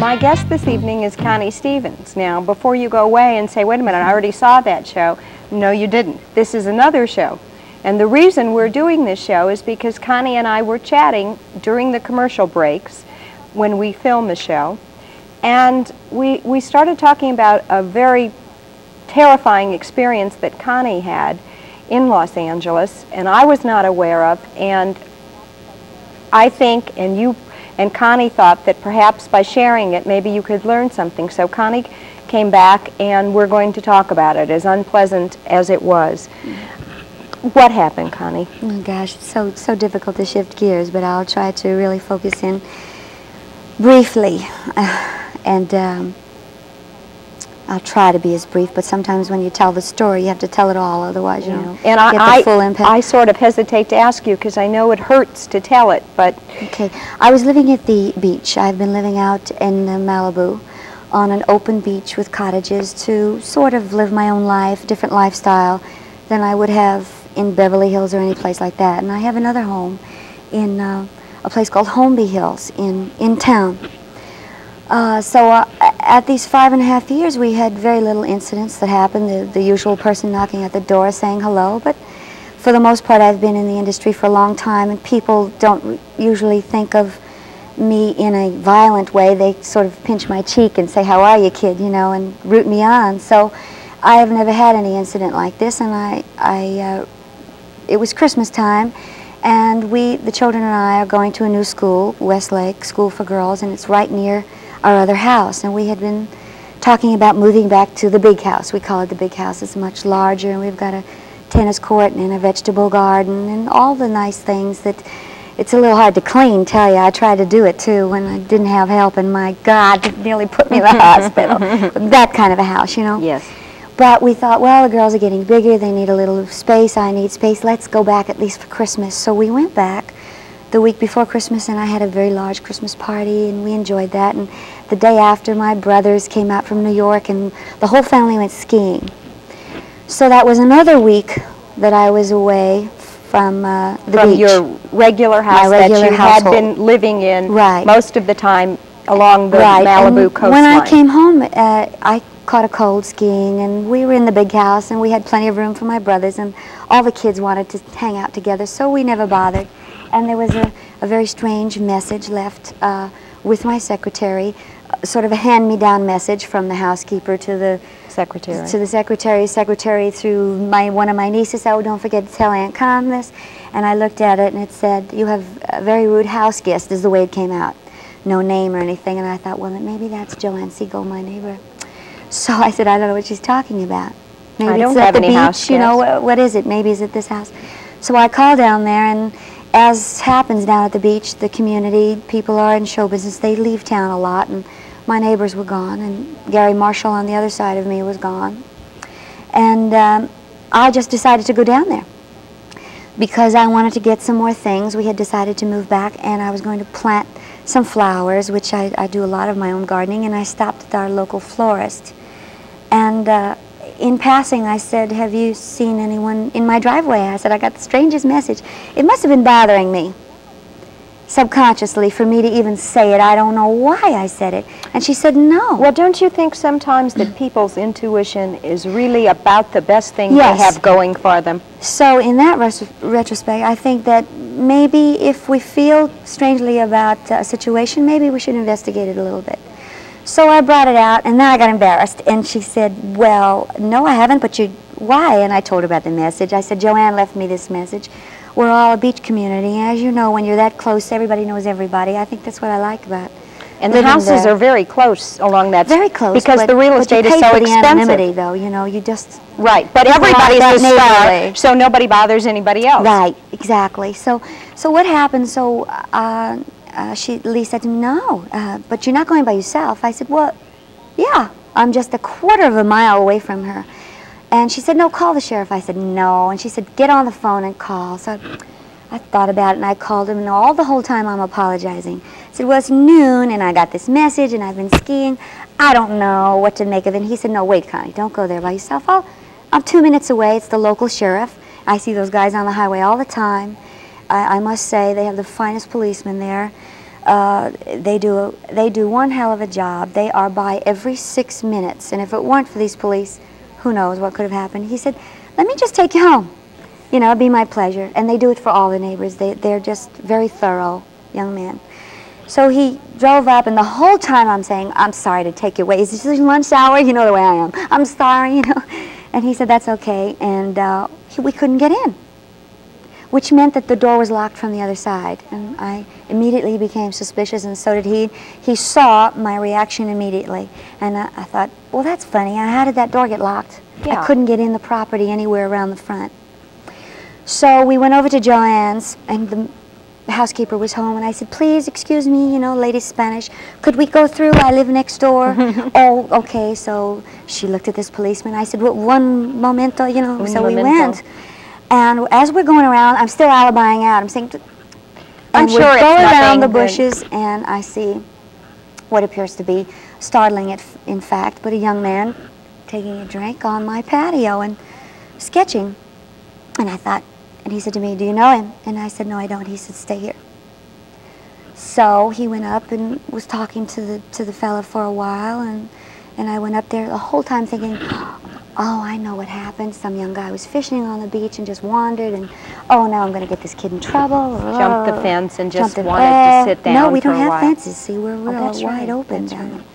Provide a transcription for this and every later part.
My guest this evening is Connie Stevens. Now, before you go away and say, wait a minute, I already saw that show. No, you didn't. This is another show. And the reason we're doing this show is because Connie and I were chatting during the commercial breaks when we film the show. And we started talking about a very terrifying experience that Connie had in Los Angeles, and I was not aware of. And I think, and you and Connie thought that perhaps by sharing it, maybe you could learn something. So Connie came back, and we're going to talk about it, as unpleasant as it was. What happened, Connie? Oh gosh, it's so difficult to shift gears, but I'll try to really focus in briefly. I'll try to be as brief, but sometimes when you tell the story, you have to tell it all, otherwise you don't get the full impact. I sort of hesitate to ask you because I know it hurts to tell it, but... Okay. I was living at the beach. I've been living out in Malibu on an open beach with cottages to sort of live my own life, different lifestyle than I would have in Beverly Hills or any place like that. And I have another home in a place called Holmby Hills in town. At these 5.5 years, we had very little incidents that happened. The usual person knocking at the door saying hello, but for the most part, I've been in the industry for a long time, and people don't usually think of me in a violent way. They sort of pinch my cheek and say, "How are you, kid?" you know, and root me on. So I have never had any incident like this, and it was Christmas time, and the children and I are going to a new school, Westlake School for Girls, and it's right near our other house, and we had been talking about moving back to the big house. We call it the big house. It's much larger, and we've got a tennis court and a vegetable garden and all the nice things that it's a little hard to clean, tell you. I tried to do it too when I didn't have help, and my God, it nearly put me in the hospital. That kind of a house, you know? Yes. But we thought, well, the girls are getting bigger, they need a little space, I need space, let's go back at least for Christmas. So we went back the week before Christmas, and I had a very large Christmas party, and we enjoyed that. And the day after, my brothers came out from New York, and the whole family went skiing. So that was another week that I was away from the beach. From your regular house that you had been living in most of the time along the Malibu coastline. When I came home, I caught a cold skiing, and we were in the big house, and we had plenty of room for my brothers, and all the kids wanted to hang out together, so we never bothered. And there was a very strange message left with my secretary, sort of a hand-me-down message from the housekeeper to the secretary. To the secretary through one of my nieces. "Oh, don't forget to tell Aunt Con this." And I looked at it, and it said, "You have a very rude house guest," is the way it came out. No name or anything. And I thought, well, maybe that's Joanne Siegel, my neighbor. So I said, I don't know what she's talking about. Maybe I don't it's have at the any house beach, you know, what is it? Maybe it's at this house. So I called down there, and as happens down at the beach, the community, people are in show business, they leave town a lot, and my neighbors were gone, and Gary Marshall on the other side of me was gone. And I just decided to go down there because I wanted to get some more things. We had decided to move back, and I was going to plant some flowers, which I do a lot of my own gardening, and I stopped at our local florist. And in passing, I said, "Have you seen anyone in my driveway?" I said, "I got the strangest message." It must have been bothering me subconsciously for me to even say it. I don't know why I said it. And she said, "No." Well, don't you think sometimes that people's intuition is really about the best thing they have going for them? So in that retrospect, I think that maybe if we feel strangely about a situation, maybe we should investigate it a little bit. So I brought it out, and then I got embarrassed, and she said, "Well, no, I haven't, but why?" And I told her about the message. I said, "Joanne left me this message. We're all a beach community. As you know, when you're that close, everybody knows everybody. I think that's what I like about it." And the houses are very close along that. Very close. Because the real estate is so expensive. The anonymity, though, you know, you just... Right, but everybody's the star, so nobody bothers anybody else. Right, exactly. So what happened, Lee said to me, "No, but you're not going by yourself." I said, "Well, yeah, I'm just a quarter of a mile away from her." And she said, "No, call the sheriff." I said, "No." And she said, "Get on the phone and call." So I thought about it, and I called him, and the whole time I'm apologizing. I said, "Well, it's noon, and I got this message, and I've been skiing. I don't know what to make of it." And he said, "No, wait, Connie, don't go there by yourself. I'm 2 minutes away. It's the local sheriff. I see those guys on the highway all the time. I must say they have the finest policemen there. They do one hell of a job. They are by every 6 minutes, and if it weren't for these police, who knows what could have happened. He said, let me just take you home. You know, it'd be my pleasure. And they do it for all the neighbors. They're just very thorough young men. So he drove up, and the whole time I'm saying, I'm sorry to take you away. Is this lunch hour? You know the way I am. I'm sorry, you know. And he said, that's okay. And we couldn't get in, which meant that the door was locked from the other side. And I immediately became suspicious, and so did he. He saw my reaction immediately. And I thought, well, that's funny. How did that door get locked? Yeah. I couldn't get in the property anywhere around the front. So we went over to Joanne's, and the housekeeper was home, and I said, please, excuse me, you know, lady Spanish, could we go through? I live next door. Oh, okay. So she looked at this policeman. I said, well, one momento, you know. So we went. And as we're going around, I'm still alibiing out. I'm saying, I'm sure we're it's going around the nothing bushes, and I see what appears to be startling, in fact, but a young man taking a drink on my patio and sketching. And I thought, and he said to me, do you know him? And I said, no, I don't. He said, stay here. So he went up and was talking to the fella for a while, and I went up there the whole time thinking, oh, I know what happened. Some young guy was fishing on the beach and just wandered, and oh, now I'm going to get this kid in trouble. Jumped the fence and just wanted to sit down. No, we for don't a have while. fences. See, we're that's wide right. open That's down right. there.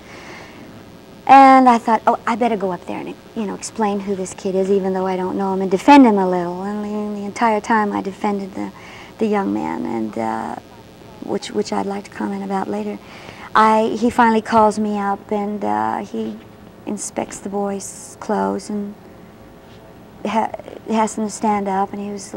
And I thought, oh, I better go up there and, you know, explain who this kid is, even though I don't know him, and defend him a little. And the entire time I defended the young man, and which I'd like to comment about later. He finally calls me up, and he inspects the boy's clothes and has him to stand up, and he was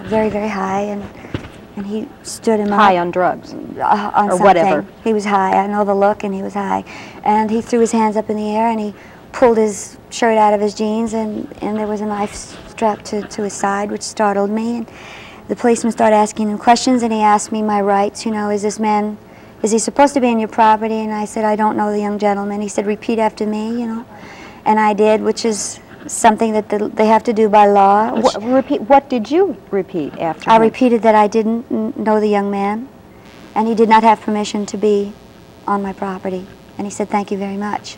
very, very high, and he stood him up. High on drugs. On or something. whatever. He was high. I know the look, and he was high. And he threw his hands up in the air, and he pulled his shirt out of his jeans, and there was a knife strapped to his side, which startled me. And the policeman started asking him questions, and he asked me my rights. You know, is this man, is he supposed to be in your property? And I said, I don't know the young gentleman. He said, repeat after me, you know. And I did, which is something that they have to do by law. What did you repeat after I him? repeated that I didn't know the young man, and he did not have permission to be on my property. And he said, thank you very much.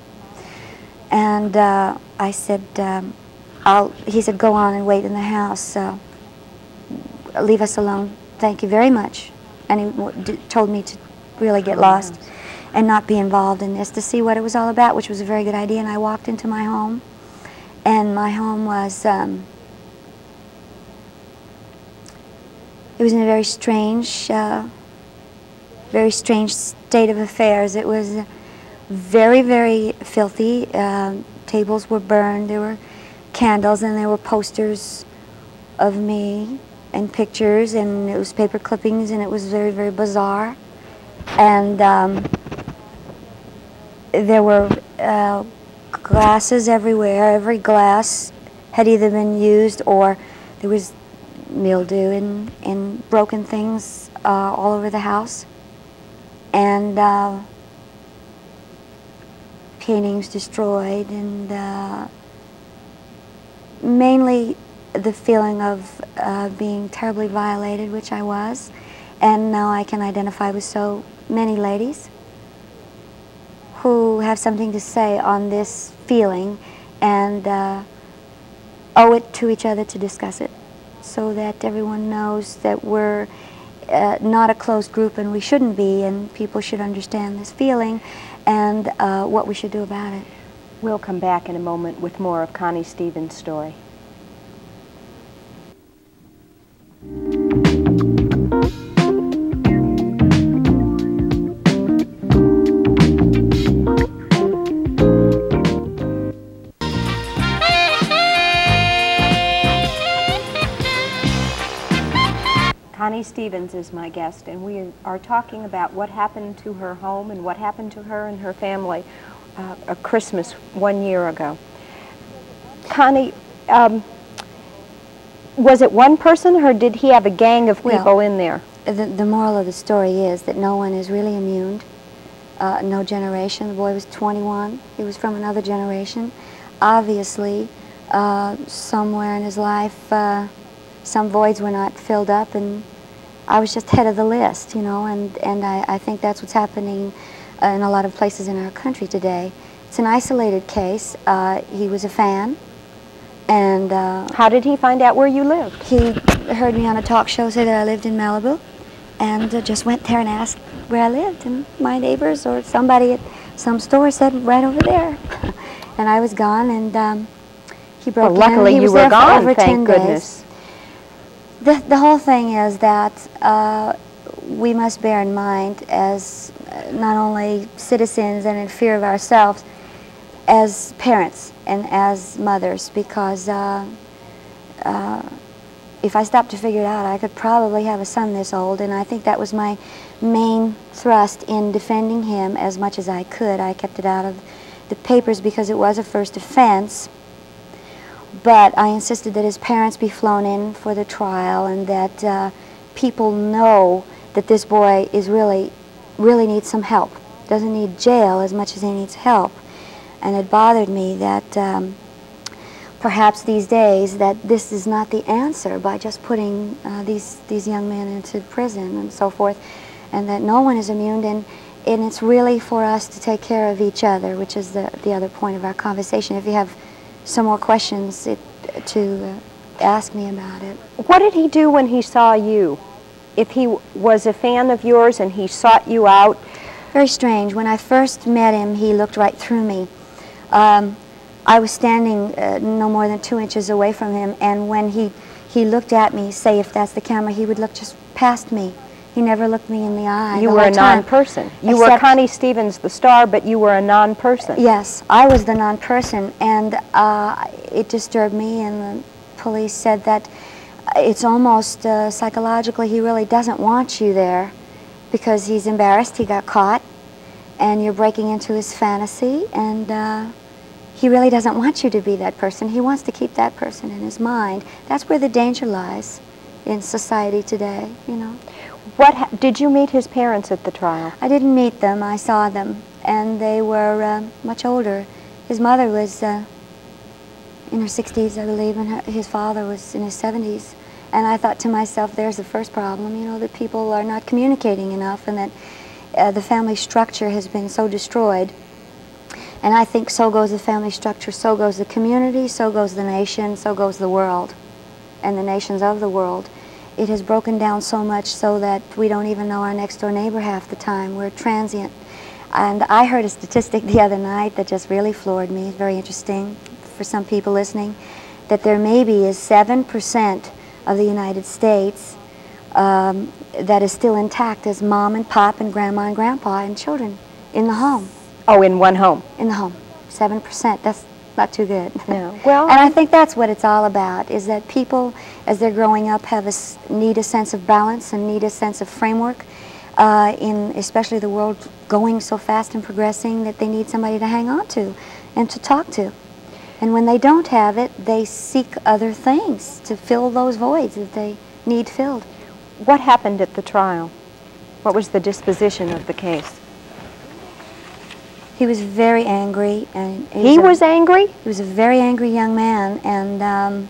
And I said, he said, go on and wait in the house. Leave us alone. Thank you very much. And he told me to really get lost and not be involved in this, to see what it was all about, which was a very good idea. And I walked into my home, and my home was, it was in a very strange state of affairs. It was very, very filthy. Tables were burned, there were candles, and there were posters of me and pictures and newspaper clippings, and it was very, very bizarre. And there were glasses everywhere. Every glass had either been used, or there was mildew and broken things all over the house. And paintings destroyed, and mainly the feeling of being terribly violated, which I was. And now I can identify with so many ladies who have something to say on this feeling, and owe it to each other to discuss it, so that everyone knows that we're not a closed group, and we shouldn't be, and people should understand this feeling and what we should do about it. We'll come back in a moment with more of Connie Stevens' story. Connie Stevens is my guest, and we are talking about what happened to her home and what happened to her and her family a Christmas 1 year ago. Connie, was it one person, or did he have a gang of people in there? The moral of the story is that no one is really immune. No generation. The boy was 21. He was from another generation. Obviously, somewhere in his life, some voids were not filled up, and I was just head of the list, you know, and I think that's what's happening in a lot of places in our country today. It's an isolated case. He was a fan, and how did he find out where you lived? he heard me on a talk show say that I lived in Malibu, and just went there and asked where I lived, and my neighbors or somebody at some store said right over there. And I was gone, and he broke in. Luckily he was you were there for gone, over 10 thank days. goodness. The whole thing is that we must bear in mind, as not only citizens and in fear of ourselves, as parents and as mothers, because if I stopped to figure it out, I could probably have a son this old, and I think that was my main thrust in defending him as much as I could. I kept it out of the papers because it was a first offense, but I insisted that his parents be flown in for the trial, and that people know that this boy is really needs some help. Doesn't need jail as much as he needs help. And it bothered me that perhaps these days that this is not the answer by just putting these young men into prison and so forth, and that no one is immune, and it's really for us to take care of each other, which is the other point of our conversation. If you have some more questions to ask me about it. What did he do when he saw you? If he was a fan of yours and he sought you out? Very strange. When I first met him, he looked right through me. I was standing no more than 2 inches away from him, and when he looked at me, say if that's the camera, he would look just past me. He never looked me in the eye. You were a non-person. You were Connie Stevens, the star, but you were a non-person. Yes, I was the non-person, and it disturbed me, and the police said that it's almost psychologically he really doesn't want you there because he's embarrassed he got caught, and you're breaking into his fantasy, and he really doesn't want you to be that person. He wants to keep that person in his mind. That's where the danger lies in society today, you know. Did you meet his parents at the trial? I didn't meet them. I saw them, and they were much older. His mother was in her 60s, I believe, and his father was in his 70s. And I thought to myself, there's the first problem, you know, that people are not communicating enough, and that the family structure has been so destroyed. And I think so goes the family structure, so goes the community, so goes the nation, so goes the world, and the nations of the world. It has broken down so much so that we don't even know our next door neighbor half the time. We're transient. And I heard a statistic the other night that just really floored me. It's very interesting for some people listening, that there maybe is 7% of the United States that is still intact as mom and pop and grandma and grandpa and children in the home. Oh, in one home? In the home. 7%. That's not too good. No. Well, and I think that's what it's all about, is that people, as they're growing up, need a sense of balance and need a sense of framework in especially the world going so fast and progressing, that they need somebody to hang on to and to talk to. And when they don't have it, they seek other things to fill those voids that they need filled. What happened at the trial? What was the disposition of the case? He was very angry, and he was angry? He was a very angry young man, and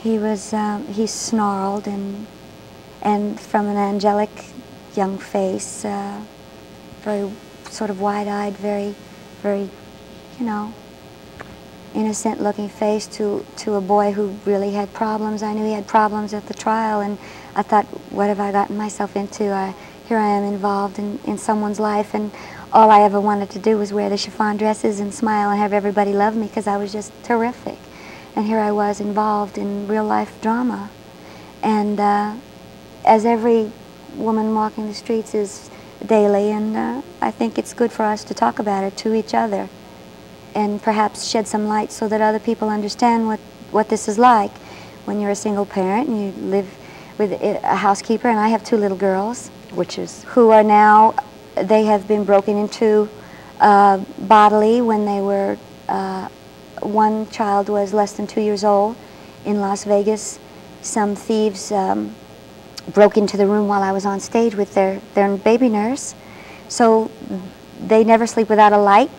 he snarled, and from an angelic young face, very sort of wide-eyed, very, you know, innocent-looking face to a boy who really had problems. I knew he had problems at the trial, and I thought, what have I gotten myself into? Here I am involved in someone's life, and all I ever wanted to do was wear the chiffon dresses and smile and have everybody love me because I was just terrific. And here I was involved in real-life drama. And as every woman walking the streets is daily, and I think it's good for us to talk about it to each other and perhaps shed some light so that other people understand what this is like when you're a single parent and you live with a housekeeper, and I have 2 little girls, who are now, they have been broken into bodily when they were, one child was less than 2 years old in Las Vegas. Some thieves broke into the room while I was on stage with their baby nurse. So they never sleep without a light.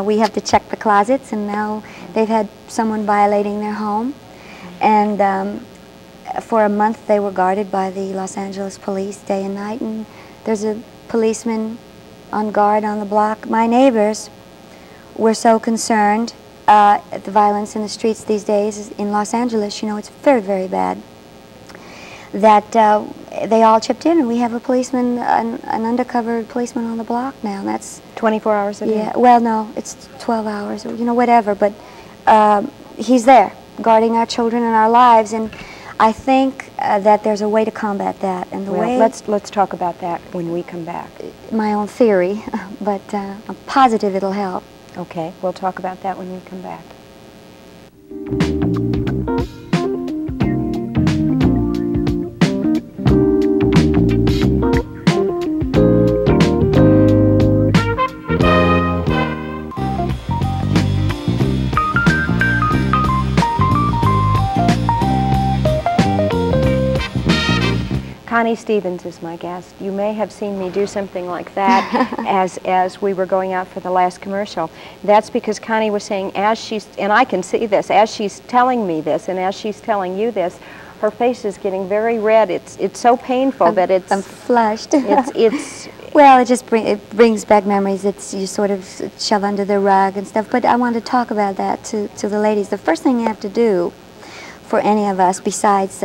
We have to check the closets, and now they've had someone violating their home. And For a month they were guarded by the Los Angeles police day and night, and there's a policeman on guard on the block. My neighbors were so concerned at the violence in the streets these days in Los Angeles. You know, it's very, very bad, that they all chipped in, and we have a policeman, an undercover policeman on the block now, and that's 24 hours a day? Yeah, well, no, it's 12 hours, you know, whatever, but he's there guarding our children and our lives, and I think that there's a way to combat that, and the way... Let's talk about that when we come back. My own theory, but I'm positive it'll help. Okay, we'll talk about that when we come back. Connie Stevens is my guest. You may have seen me do something like that as we were going out for the last commercial. That's because Connie was saying, as she's, and I can see this, as she's telling me this and as she's telling you this, her face is getting very red. It's so painful that it's... I'm flushed. It's well, it just brings back memories. You sort of shove under the rug and stuff. But I want to talk about that to the ladies. The first thing you have to do for any of us, besides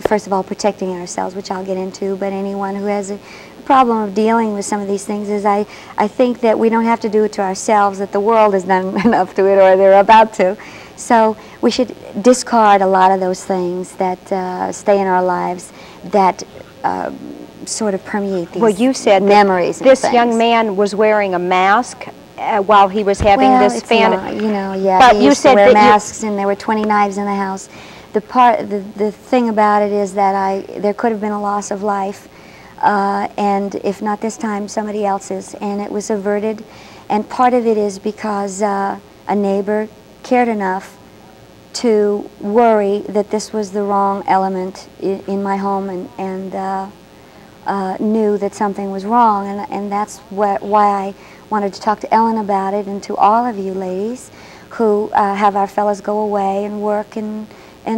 first of all, protecting ourselves, which I'll get into, but anyone who has a problem of dealing with some of these things is I think that we don't have to do it to ourselves, that the world has done enough to it, or they're about to. So we should discard a lot of those things that stay in our lives, that sort of permeate these well, you said memories. This young man was wearing a mask while he was having this fantasy. You know, yeah, but they used to wear masks, and there were 20 knives in the house. The thing about it is that there could have been a loss of life, and if not this time, somebody else's, and it was averted. And part of it is because a neighbor cared enough to worry that this was the wrong element in my home, and knew that something was wrong, and that's why I wanted to talk to Ellen about it, and to all of you ladies who have our fellas go away and work and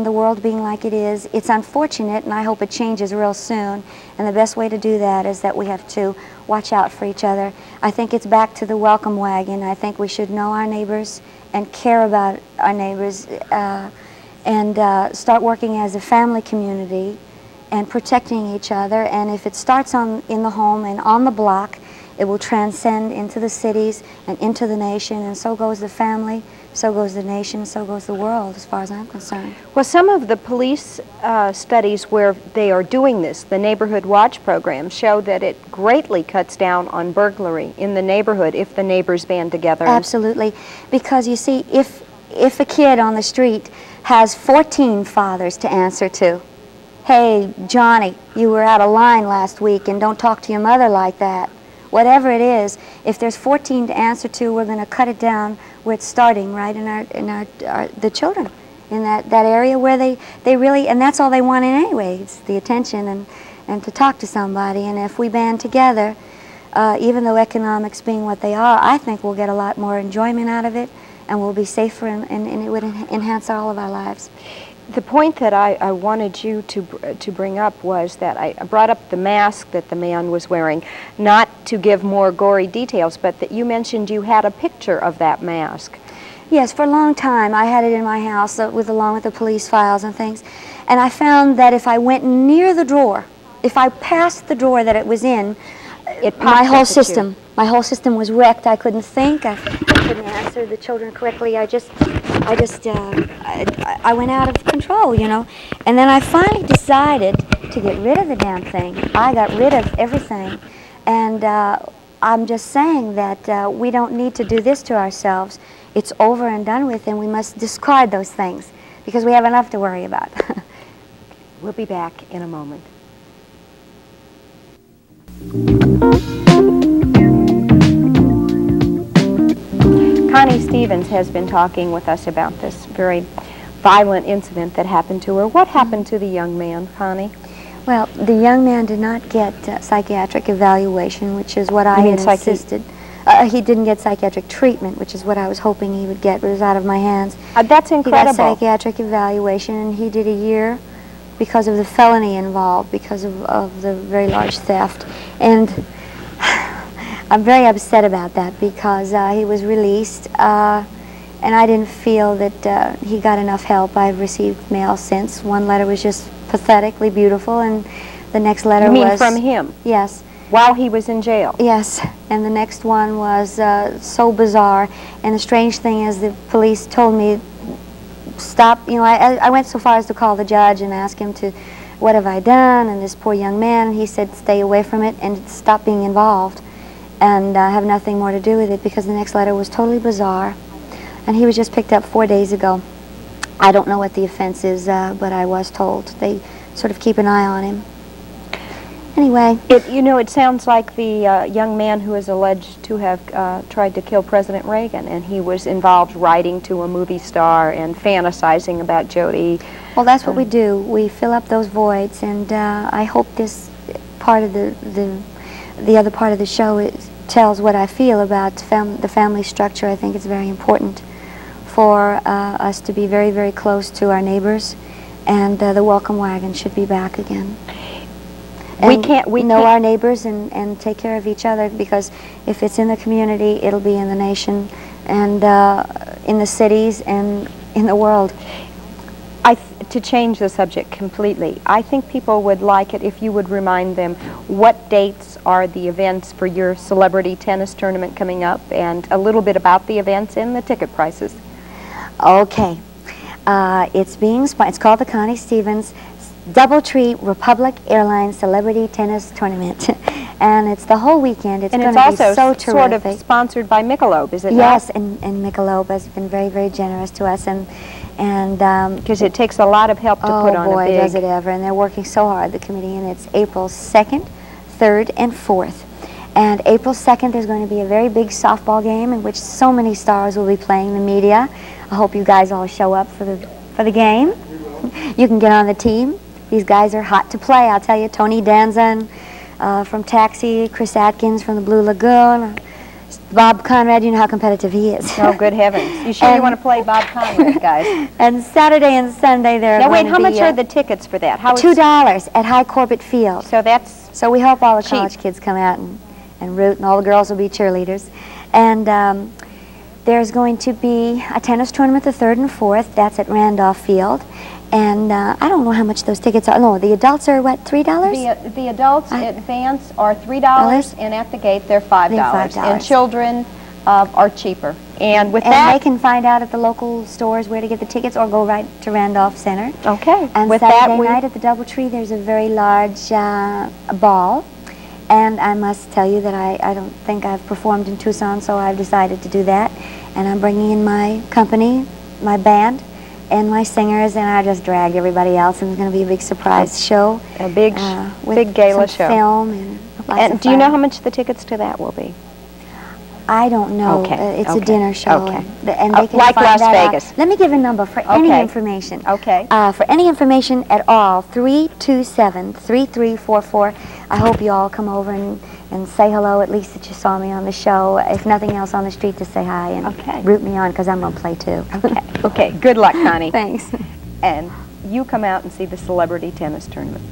the world being like it is. It's unfortunate, and I hope it changes real soon, and the best way to do that is that we have to watch out for each other. I think it's back to the welcome wagon. I think we should know our neighbors and care about our neighbors, and start working as a family community and protecting each other. And if it starts in the home and on the block, it will transcend into the cities and into the nation, and so goes the family, so goes the nation, so goes the world, as far as I'm concerned. Well, some of the police studies where they are doing this, the Neighborhood Watch program, show that it greatly cuts down on burglary in the neighborhood if the neighbors band together. Absolutely, because you see, if a kid on the street has 14 fathers to answer to, hey, Johnny, you were out of line last week, and don't talk to your mother like that. Whatever it is, if there's 14 to answer to, we're going to cut it down where it's starting, right, in the children, in that area where they really, and that's all they want in anyway, it's the attention and to talk to somebody. And if we band together, even though economics being what they are, I think we'll get a lot more enjoyment out of it, and we'll be safer, and it would enhance all of our lives. The point that I wanted you to bring up was that I brought up the mask that the man was wearing, not to give more gory details, but that you mentioned you had a picture of that mask. Yes, for a long time I had it in my house along with the police files and things, and I found that if I went near the drawer, if I passed the drawer that it was in, my whole system was wrecked. I couldn't think. I couldn't answer the children correctly. I went out of control, you know. And then I finally decided to get rid of the damn thing. I got rid of everything. And I'm just saying that we don't need to do this to ourselves. It's over and done with, and we must discard those things because we have enough to worry about. We'll be back in a moment. Connie Stevens has been talking with us about this very violent incident that happened to her. What happened to the young man, Connie? Well, the young man did not get psychiatric evaluation, which is what I had insisted. He didn't get psychiatric treatment, which is what I was hoping he would get, but it was out of my hands. That's incredible. He got psychiatric evaluation, and he did a year because of the felony involved, because of the very large theft. And I'm very upset about that because he was released, and I didn't feel that he got enough help. I've received mail since. One letter was just pathetically beautiful, and the next letter was... You mean from him? Yes. While he was in jail? Yes, and the next one was so bizarre. And the strange thing is the police told me, stop, you know, I went so far as to call the judge and ask him to, what have I done? And this poor young man, he said, stay away from it and stop being involved and have nothing more to do with it, because the next letter was totally bizarre. And he was just picked up 4 days ago. I don't know what the offense is, but I was told. They sort of keep an eye on him. Anyway. You know, it sounds like the young man who is alleged to have tried to kill President Reagan, and he was involved writing to a movie star and fantasizing about Jody. Well, that's what we do. We fill up those voids, and I hope this part of the other part of the show tells what I feel about the family structure. I think it's very important for us to be very, very close to our neighbors, and the welcome wagon should be back again. And we know our neighbors and take care of each other, because if it's in the community, it'll be in the nation, and in the cities, and in the world. To change the subject completely, I think people would like it if you would remind them what dates are the events for your celebrity tennis tournament coming up, and a little bit about the events and the ticket prices. Okay. It's called the Connie Stevens Doubletree Republic Airlines Celebrity Tennis Tournament. And it's the whole weekend. It's going to be so terrific. Sort of sponsored by Michelob, is it not? Yes, and Michelob has been very, very generous to us, and because it takes a lot of help to put on a big... Oh boy, does it ever, and they're working so hard, the committee, and it's April 2nd, 3rd, and 4th. And April 2nd, there's going to be a very big softball game in which so many stars will be playing, the media. I hope you guys all show up for the game. You can get on the team. These guys are hot to play, I'll tell you. Tony Danza from Taxi, Chris Atkins from the Blue Lagoon, Bob Conrad, you know how competitive he is. Oh, good heavens. You sure you want to play Bob Conrad, guys? And Saturday and Sunday they're Now wait, how much are the tickets for that? $2 at High Corbett Field. So that's So we hope all the cheap. College kids come out and root, and all the girls will be cheerleaders. And there's going to be a tennis tournament the 3rd and 4th. That's at Randolph Field. And I don't know how much those tickets are. No, the adults are, what, $3? The adults advance are $3, and at the gate they're $5. They're $5. And children are cheaper. And with and that... they can find out at the local stores where to get the tickets, or go right to Randolph Center. Okay. And with Saturday that, night at the Doubletree, there's a very large ball. And I must tell you that I don't think I've performed in Tucson, so I've decided to do that. And I'm bringing in my company, my band, and my singers, and I just dragged everybody else, and it's going to be a big surprise show. A big, with big gala some show. Film and lots of do you fun. know how much the tickets to that will be? I don't know. Okay. It's a dinner show. Okay. And they can like find Las that Vegas. Out. Let me give a number for any information. Okay. For any information at all, 327-3344. I hope you all come over and say hello, at least that you saw me on the show. If nothing else, on the street, to say hi and root me on, because I'm going to play too. Okay. Okay. Good luck, Connie. Thanks. And you come out and see the celebrity tennis tournament.